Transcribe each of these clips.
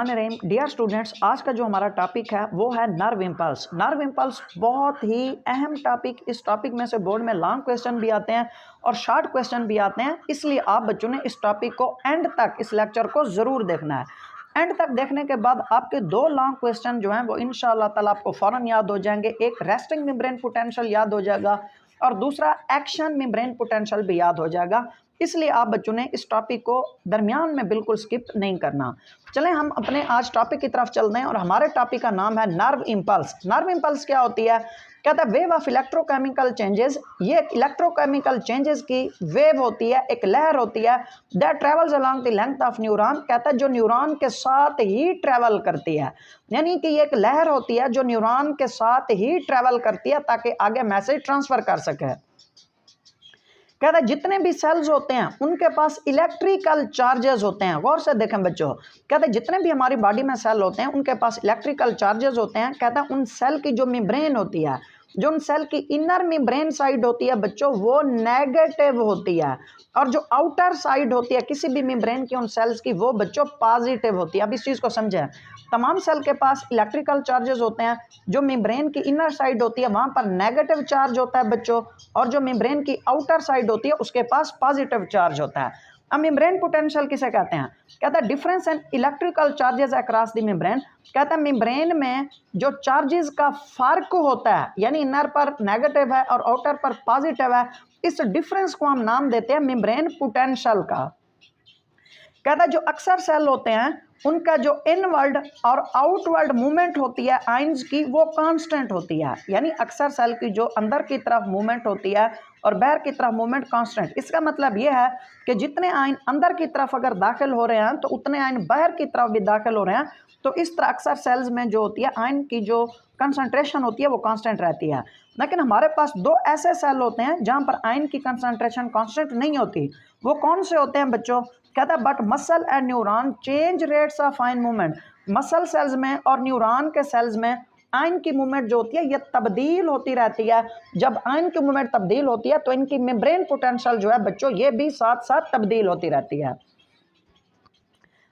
बिस्मिल्लाहिर्रहमानिर्रहीम। Dear students, आज का जो हमारा टॉपिक है वो है नर्व इम्पल्स। नर्व इम्पल्स बहुत ही अहम टॉपिक, इस टॉपिक में से बोर्ड में लॉन्ग क्वेश्चन भी आते हैं और शॉर्ट क्वेश्चन भी आते हैं, इसलिए आप बच्चों ने इस टॉपिक को एंड तक, इस लेक्चर को ज़रूर देखना है। एंड तक देखने के बाद आपके दो लॉन्ग क्वेश्चन जो हैं वो इंशाअल्लाह ताला आपको फ़ौरन याद हो जाएंगे। एक रेस्टिंग मेम्ब्रेन पोटेंशियल याद हो जाएगा और दूसरा एक्शन मेम्ब्रेन पोटेंशियल भी याद हो जाएगा। इसलिए आप बच्चों ने इस टॉपिक को दरमियान में बिल्कुल स्किप नहीं करना। चलें हम अपने आज टॉपिक की तरफ चलते हैं और हमारे टॉपिक का नाम है नर्व इम्पल्स। नर्व इम्पल्स क्या होती है? कहता है वेव ऑफ इलेक्ट्रोकेमिकल चेंजेस। ये इलेक्ट्रोकेमिकल चेंजेस की वेव होती है, एक लहर होती है that travels along the length of neuron. कहता है जो न्यूरॉन के साथ ही ट्रेवल करती है, यानी कि ये एक लहर होती है जो न्यूरॉन के साथ ही ट्रेवल करती है ताकि आगे मैसेज ट्रांसफर कर सके। कहता है जितने भी सेल्स होते हैं उनके पास इलेक्ट्रिकल चार्जेस होते हैं। गौर से देखें बच्चों, कहते हैं जितने भी हमारी बॉडी में सेल होते हैं उनके पास इलेक्ट्रिकल चार्जेस होते हैं। कहता है उन सेल की जो मेम्ब्रेन होती है, जो उन सेल की इनर मेम्ब्रेन साइड होती है बच्चों, वो नेगेटिव होती है और जो आउटर साइड होती है किसी भी मेम्ब्रेन की उन सेल्स की, वो बच्चों पॉजिटिव होती है। अब इस चीज़ को समझें, तमाम सेल के पास इलेक्ट्रिकल चार्जेस होते हैं। जो मेम्ब्रेन की इनर साइड होती है वहाँ पर नेगेटिव चार्ज होता है बच्चों, और जो मेम्ब्रेन की आउटर साइड होती है उसके पास पॉजिटिव चार्ज होता है। अब मेम्ब्रेन पोटेंशियल किसे कहते हैं? कहता है difference in electrical charges across the membrane. कहता है मेम्ब्रेन में जो चार्जेस का फर्क होता है, यानी इनर पर नेगेटिव है और आउटर पर पॉजिटिव है, इस डिफरेंस को हम नाम देते हैं मेम्ब्रेन पोटेंशियल का। कहता है जो अक्सर सेल होते हैं उनका जो इनवर्ड और आउटवर्ड मूवमेंट होती है आयंस की, वो कांस्टेंट होती है। यानी अक्सर सेल की जो अंदर की तरफ मूवमेंट होती है और बाहर की तरफ मूवमेंट कांस्टेंट। इसका मतलब ये है कि जितने आयन अंदर की तरफ अगर दाखिल हो रहे हैं तो उतने आयन बाहर की तरफ भी दाखिल हो रहे हैं। तो इस तरह अक्सर सेल्स में जो होती है आयन की जो कंसंट्रेशन होती है वो कांस्टेंट रहती है। लेकिन हमारे पास दो ऐसे सेल होते हैं जहां पर आयन की कंसंट्रेशन कांस्टेंट नहीं होती। वो कौन से होते हैं बच्चों? कहता है but muscle and neuron change rates of ion movement. Muscle cells में और न्यूरॉन के सेल्स में आयन की मूवमेंट जो होती है ये तब्दील होती रहती है। जब आयन की मूवमेंट तब्दील होती है तो इनकी मेम्ब्रेन पोटेंशियल जो है बच्चों ये भी साथ साथ तब्दील होती रहती है।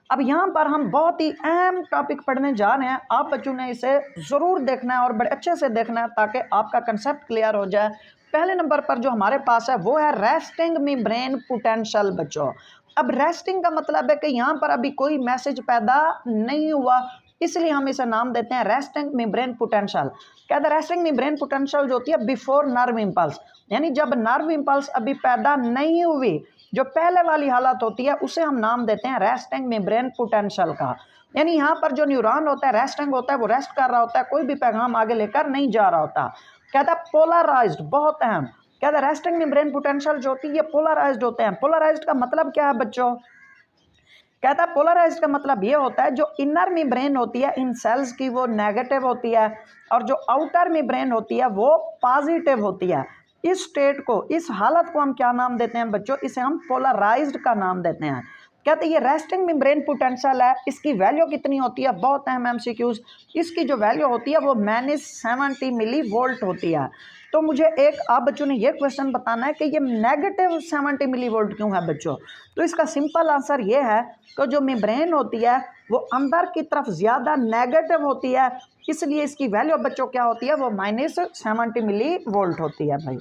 अब यहाँ पर हम बहुत ही अहम टॉपिक पढ़ने जा रहे हैं, आप बच्चों ने इसे ज़रूर देखना है और बड़े अच्छे से देखना है ताकि आपका कंसेप्ट क्लियर हो जाए। पहले नंबर पर जो हमारे पास है वो है रेस्टिंग मेम्ब्रेन पोटेंशियल बच्चों। अब रेस्टिंग का मतलब है कि यहाँ पर अभी कोई मैसेज पैदा नहीं हुआ, इसलिए हम इसे नाम देते हैं रेस्टिंग मेम्ब्रेन पोटेंशियल। कहते हैं रेस्टिंग मेम्ब्रेन पोटेंशियल जो होती है बिफोर नर्व इम्पल्स, यानी जब नर्व इम्पल्स अभी पैदा नहीं हुई, जो पहले वाली हालत होती है उसे हम नाम देते हैं रेस्टिंग मेम्ब्रेन पोटेंशियल का। यानी यहाँ पर जो न्यूरॉन होता है रेस्टिंग होता है, वो रेस्ट कर रहा होता है, कोई भी पैगाम आगे लेकर नहीं जा रहा होता। कहता है पोलराइज्ड, बहुत अहम। कहता है रेस्टिंग मेम्ब्रेन पोटेंशियल जो होती है ये पोलराइज्ड होते हैं। पोलराइज्ड का मतलब क्या है बच्चों? कहता है पोलराइज्ड का मतलब ये होता है जो इनर मेम्ब्रेन होती है इन सेल्स की वो नेगेटिव होती है और जो आउटर मेम्ब्रेन होती है वो पॉजिटिव होती है। इस स्टेट को, इस हालत को हम क्या नाम देते हैं बच्चों? इसे हम पोलराइज्ड का नाम देते हैं। कहते हैं ये रेस्टिंग मेम्ब्रेन पोटेंशियल है, इसकी वैल्यू कितनी होती है? बहुत अहम एमसीक्यूज। इसकी जो वैल्यू होती है वो -70 मिली वोल्ट होती है। तो मुझे एक आप बच्चों ने ये क्वेश्चन बताना है कि ये -70 मिली वोल्ट क्यों है बच्चों? तो इसका सिंपल आंसर ये है कि जो मेम्ब्रेन होती है वो अंदर की तरफ ज़्यादा नेगेटिव होती है, इसलिए इसकी वैल्यू बच्चों क्या होती है? वो -70 मिली वोल्ट होती है भाई।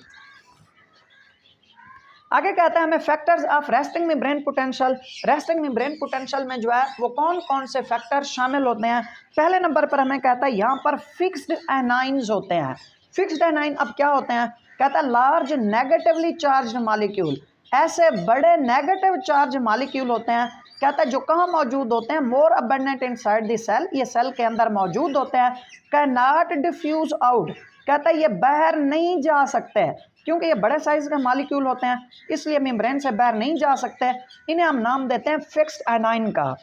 आगे कहता है हमें factors of resting membrane potential. Resting membrane potential में जो है वो कौन कौन से फैक्टर शामिल होते हैं? पहले नंबर पर हमें कहता है यहाँ पर फिक्स्ड एनाइंस होते हैं। फिक्स्ड एनाइन अब क्या होते हैं? कहता है लार्ज नेगेटिवली चार्ज मॉलिक्यूल। ऐसे बड़े नेगेटिव चार्ज मॉलिक्यूल होते हैं। कहता है जो कहाँ मौजूद होते हैं? More abundant inside the cell, ये सेल के अंदर मौजूद होते हैं। Can not diffuse out. कहता है ये बाहर नहीं जा सकते क्योंकि ये बड़े साइज के मॉलिक्यूल होते हैं, इसलिए मेम्ब्रेन से बाहर नहीं जा सकते। इन्हें हम नाम देते हैं फिक्स्ड एनाइन का।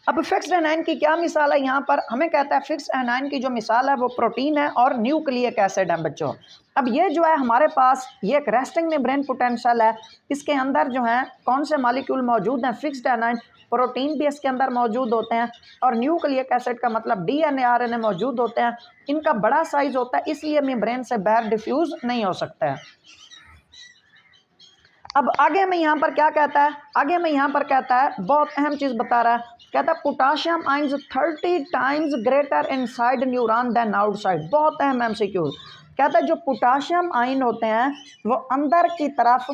अब फिक्स्ड एनाइन की क्या मिसाल है? यहाँ पर हमें कहता है फिक्स्ड एनाइन की जो मिसाल है वो प्रोटीन है और न्यूक्लिक एसिड है बच्चों। अब ये जो है हमारे पास ये एक रेस्टिंग मेम्ब्रेन पोटेंशियल है, इसके अंदर जो है कौन से मॉलिक्यूल मौजूद हैं? Fixed A9. प्रोटीन भी इसके अंदर मौजूद होते हैं और न्यूक्लिक एसिड का मतलब डीएनए आरएनए मौजूद होते हैं। इनका बड़ा साइज होता है, इसलिए मेम्ब्रेन से बाहर डिफ्यूज नहीं हो सकता है। अब आगे हमें यहाँ पर क्या कहता है? आगे हमें यहाँ पर कहता है बहुत अहम चीज़ बता रहा है। कहता है potassium ions 30 times greater inside neuron than outside. बहुत अहम एमसीक्यू। कहता है जो पोटाशियम आइन होते हैं वो अंदर की तरफ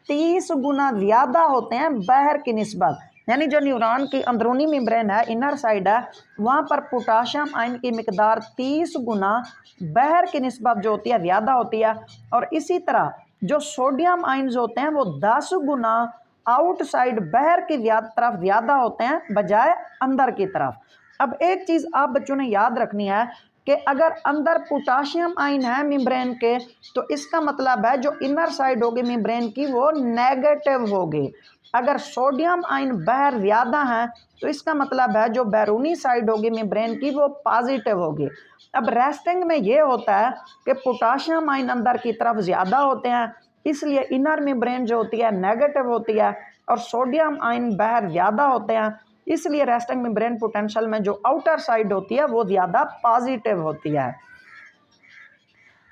30 गुना ज़्यादा होते हैं बाहर की निस्बत। यानी जो न्यूरॉन की अंदरूनी मेम्ब्रेन है, इनर साइड है, वहाँ पर पोटाशियम आयन की मिकदार 30 गुना बाहर की निस्बत जो होती है ज़्यादा होती है। और इसी तरह जो सोडियम आयन्स होते हैं वो 10 गुना आउटसाइड बाहर की तरफ ज़्यादा होते हैं बजाय अंदर की तरफ। अब एक चीज़ आप बच्चों ने याद रखनी है कि अगर अंदर पोटाशियम आयन है मेम्ब्रेन के, तो इसका मतलब है जो इनर साइड होगी मेम्ब्रेन की वो नेगेटिव होगी। अगर सोडियम आयन बाहर ज़्यादा है तो इसका मतलब है जो बैरूनी साइड होगी मेम्ब्रेन की वो पॉजिटिव होगी। अब रेस्टिंग में ये होता है कि पोटाशियम आयन अंदर की तरफ ज़्यादा होते हैं, इसलिए इनर मेम्ब्रेन जो होती है नेगेटिव होती है, और सोडियम आयन बाहर ज़्यादा होते हैं, इसलिए रेस्टिंग मेम्ब्रेन पोटेंशियल में जो आउटर साइड होती है वो ज़्यादा पॉजिटिव होती है।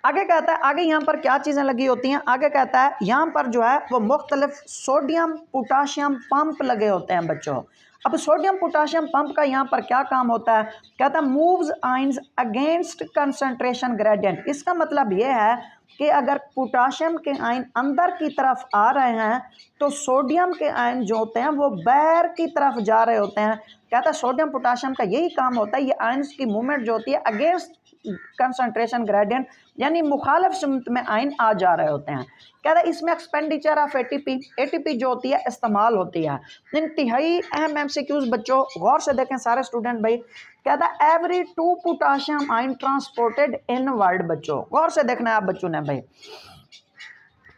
आगे कहता है, आगे यहाँ पर क्या चीज़ें लगी होती हैं, आगे कहता है यहाँ पर जो है वो मुख्तलिफ सोडियम पोटाशियम पंप लगे होते हैं बच्चों। अब सोडियम पोटाशियम पंप का यहाँ पर क्या काम होता है, कहता है moves ions against concentration gradient. इसका मतलब ये है कि अगर पोटाशियम के आयन अंदर की तरफ आ रहे हैं तो सोडियम के आयन जो होते हैं वो बाहर की तरफ जा रहे होते हैं। कहता है सोडियम पोटाशियम का यही काम होता है, ये आयन्स की मूवमेंट जो होती है अगेंस्ट कंसंट्रेशन ग्रेडियंट, यानी मुखालिफ सिमत में आयन आ जा रहे होते हैं। कहता है इसमें एक्सपेंडिचर ऑफ एटीपी जो होती है इस्तेमाल होती है। इंतहाई अहम एमसीक्यूज बच्चों, गौर से देखें सारे स्टूडेंट भाई। कहता है every 2 potassium ion transported inward. बच्चों गौर से देखना है आप बच्चों ने भाई।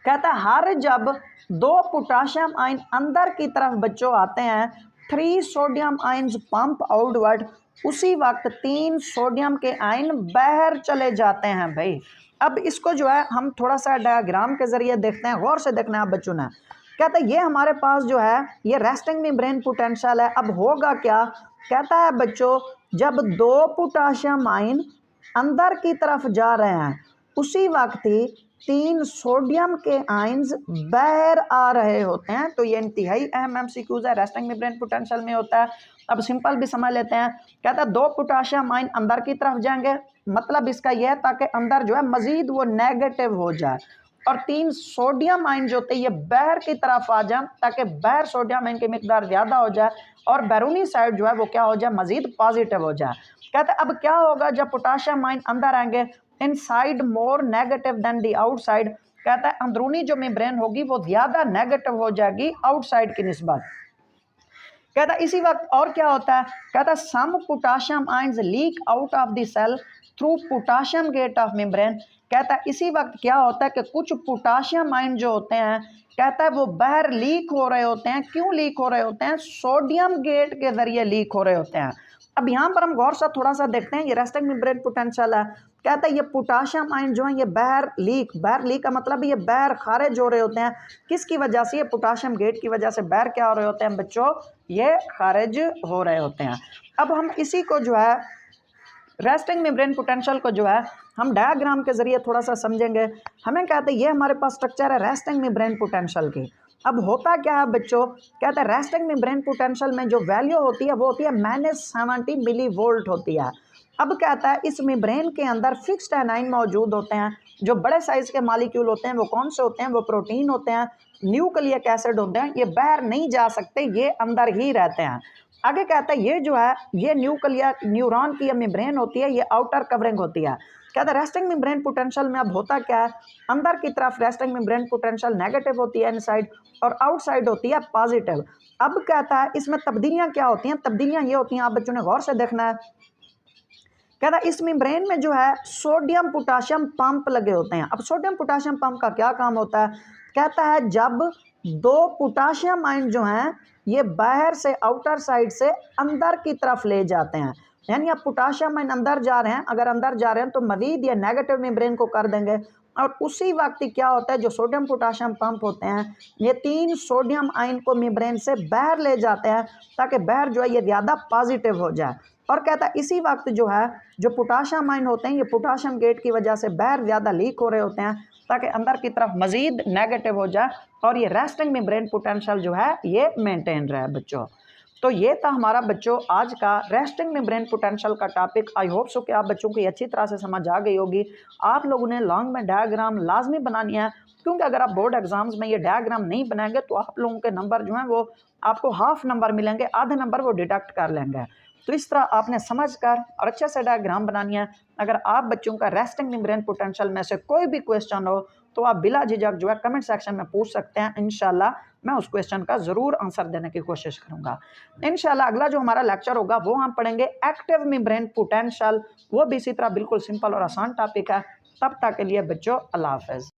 कहता है हर जब 2 पोटाशियम आयन अंदर की तरफ बच्चों आते हैं, 3 सोडियम आयन्स पंप आउटवर्ड, उसी वक्त 3 सोडियम के आयन बाहर चले जाते हैं भाई। अब इसको जो है हम थोड़ा सा डायग्राम के जरिए देखते हैं, गौर से देखना है आप बच्चों ने। कहता है ये हमारे पास जो है ये रेस्टिंग मेम्ब्रेन पोटेंशियल है। अब होगा क्या, कहता है बच्चों जब 2 पोटाशियम आयन अंदर की तरफ जा रहे हैं उसी वक्त ही 3 सोडियम के आयन्स बाहर आ रहे होते हैं। तो ये इंतहाई अहम एमसीक्यूज है, रेस्टिंग मेम्ब्रेन पोटेंशियल में होता है। अब सिंपल भी समझ लेते हैं। कहता है 2 पोटाशियम आयन अंदर की तरफ जाएंगे, मतलब इसका यह है ताकि अंदर जो है मजीद वो नेगेटिव हो जाए, और 3 सोडियम आयन जो होते हैं ये बाहर की तरफ आ जाए ताकि बाहर सोडियम आयन की मिकदार ज़्यादा हो जाए और बैरूनी साइड जो है वो क्या हो जाए, मजीद पॉजिटिव हो जाए। कहते हैं अब क्या होगा जब पोटाशियम आयन अंदर आएंगे, inside more negative than the outside. कहता है अंदरूनी जो मेम्ब्रेन होगी वो ज़्यादा नेगेटिव हो जाएगी आउटसाइड की निस्बत। कहता है इसी वक्त और क्या होता है, कहता है some potassium ions leak out of the cell through potassium gate of membrane. कहता है इसी वक्त क्या होता है कि कुछ पोटाशियम आयन जो होते हैं, कहता है वो बाहर लीक हो रहे होते हैं। क्यों लीक हो रहे होते हैं, सोडियम गेट के जरिए लीक हो रहे होते हैं। अब यहाँ पर हम गौर से थोड़ा सा देखते हैं, ये रेस्टिंग मेम्ब्रेन पोटेंशियल है। कहता है ये पोटाशियम आयन जो है ये बाहर लीक का मतलब ये बाहर खारिज हो रहे होते हैं। किसकी वजह से, ये पोटाशियम गेट की वजह से बाहर क्या हो रहे होते हैं बच्चों, ये खारिज हो रहे होते हैं। अब हम इसी को जो है रेस्टिंग मेम्ब्रेन पोटेंशियल को जो है हम डायग्राम के जरिए थोड़ा सा समझेंगे। हमें कहते हैं ये हमारे पास स्ट्रक्चर है रेस्टिंग मेम्ब्रेन पोटेंशियल की। अब होता क्या है बच्चों, कहते हैं रेस्टिंग मेम्ब्रेन पोटेंशियल में जो वैल्यू होती है वो होती है -70 मिली वोल्ट होती है। अब कहता है इस मेम्ब्रेन के अंदर फिक्स्ड एनाइन मौजूद होते हैं। जो बड़े साइज के मॉलिक्यूल होते हैं वो कौन से होते हैं, वो प्रोटीन होते हैं, न्यूक्लिक एसिड होते हैं। ये बाहर नहीं जा सकते, ये अंदर ही रहते हैं। आगे कहता है ये जो है ये न्यूरॉन की मेम्ब्रेन होती है, ये आउटर कवरिंग होती है। कहता है रेस्टिंग मेम्ब्रेन पोटेंशियल में अब होता क्या है, अंदर की तरफ रेस्टिंग मेम्ब्रेन पोटेंशियल नेगेटिव होती है इनसाइड, और आउटसाइड होती है पॉजिटिव। अब कहता है इसमें तब्दीलियां क्या होती हैं, तब्दीलियां ये होती हैं, आप बच्चों ने गौर से देखना है। कहता है इस मेम्ब्रेन में जो है सोडियम पोटाशियम पंप लगे होते हैं। अब सोडियम पोटाशियम पंप का क्या काम होता है, कहता है जब 2 पोटाशियम आयन जो हैं ये बाहर से आउटर साइड से अंदर की तरफ ले जाते हैं, यानी अब पोटाशियम आयन अंदर जा रहे हैं, अगर अंदर जा रहे हैं तो मजीद ये नेगेटिव मेम्ब्रेन को कर देंगे, और उसी वक्त क्या होता है जो सोडियम पोटाशियम पंप होते हैं ये 3 सोडियम आयन को मेम्ब्रेन से बाहर ले जाते हैं ताकि बाहर जो है ये ज़्यादा पॉजिटिव हो जाए। और कहता है इसी वक्त जो है जो पोटाशियम आयन होते हैं ये पोटाशियम गेट की वजह से बाहर ज़्यादा लीक हो रहे होते हैं ताकि अंदर की तरफ मजीद नेगेटिव हो जाए और ये रेस्टिंग मेम्ब्रेन पोटेंशियल जो है ये मेंटेन रहे बच्चों। तो ये था हमारा बच्चों आज का रेस्टिंग मेम्ब्रेन पोटेंशियल का टॉपिक। आई होप सो कि आप बच्चों को अच्छी तरह से समझ आ गई होगी। आप लोगों ने लॉन्ग में डायग्राम लाजमी बनानी है, क्योंकि अगर आप बोर्ड एग्जाम्स में ये डायग्राम नहीं बनाएंगे तो आप लोगों के नंबर जो हैं वो आपको हाफ नंबर मिलेंगे, आधे नंबर वो डिडक्ट कर लेंगे। तो इस तरह आपने समझ कर और अच्छे से डायग्राम बनानी है। अगर आप बच्चों का रेस्टिंग मेम्ब्रेन पोटेंशियल में से कोई भी क्वेश्चन हो तो आप बिला झिझक जो है कमेंट सेक्शन में पूछ सकते हैं। इंशाल्लाह मैं उस क्वेश्चन का ज़रूर आंसर देने की कोशिश करूंगा। इंशाल्लाह अगला जो हमारा लेक्चर होगा वो हम पढ़ेंगे एक्टिव मेम्ब्रेन पोटेंशियल, वो भी इसी तरह बिल्कुल सिंपल और आसान टॉपिक है। तब तक के लिए बच्चों अल्लाह हाफ़िज़।